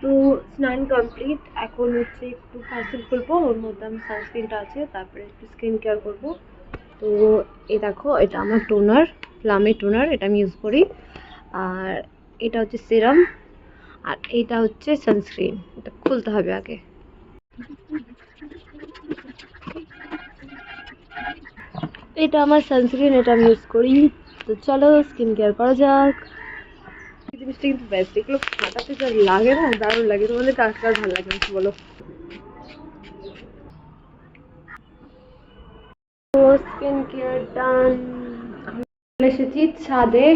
তো স্নান কমপ্লিট, এখন হচ্ছে একটু পার্সেল খুলবো, ওর মধ্যে আমি সানস্ক্রিনটা আছে, তারপরে একটু স্কিন কেয়ার করবো। তো এই দেখো, এটা আমার টোনার, প্লামের টোনার, এটা আমি ইউজ করি। আর এটা হচ্ছে সিরাম, আর এইটা হচ্ছে সানস্ক্রিন। এটা খুলতে হবে আগে। এটা আমার সানস্ক্রিন, এটা আমি ইউজ করি। তো চলো স্কিন কেয়ার করা যাক। এই জিনিসটা কিন্তু বেস্ট, এগুলো ফাটাতে যা লাগে না, দারুণ লাগে। তোমাদের কার কার ভালো লাগে একটু বলো। তো স্কিন কেয়ার ডান। আমি চলে এসেছি ছাদে।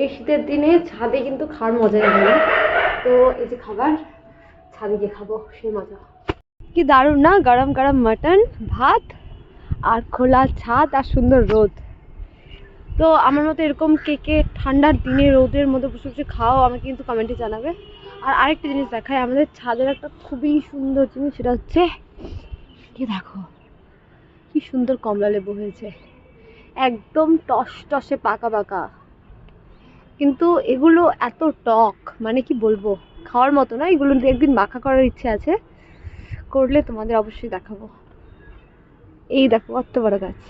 এই শীতের দিনে ছাদে কিন্তু খাওয়ার মজাই লাগে। তো এই যে খাবার, ছাদে গিয়ে খাবো, সেই মজা। কি দারুণ না, গরম গরম মাটন, ভাত, আর খোলা ছাদ, আর সুন্দর রোদ। তো আমার মতো এরকম কে কে ঠান্ডার দিনে রোদের মধ্যে বসে বসে খাও, আমাকে কিন্তু কমেন্টে জানাবে। আর আরেকটা জিনিস দেখায়, আমাদের ছাদের একটা খুবই সুন্দর জিনিস, সেটা হচ্ছে কি দেখো, কি সুন্দর কমলা লেবু হয়েছে, একদম টস টসে পাকা পাকা। কিন্তু এগুলো এত টক, মানে কি বলবো, খাওয়ার মতো না। এগুলো দিয়ে একদিন মাখা করার ইচ্ছে আছে, করলে তোমাদের অবশ্যই দেখাবো। এই দেখো কত বড় গাছ।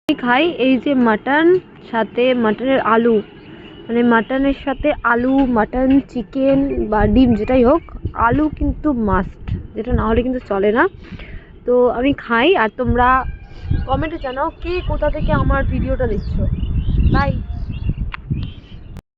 খাই এই যে মাটন, সাথে মাটনের আলু, মানে মাটনের সাথে আলু, মাটন, চিকেন বা ডিম যেটাই হোক, আলু কিন্তু মাস্ট, যেটা না হলে কিন্তু চলে না। তো আমি খাই, আর তোমরা কমেন্টে জানাও কে কোথা থেকে আমার ভিডিওটা দেখছো। বাই।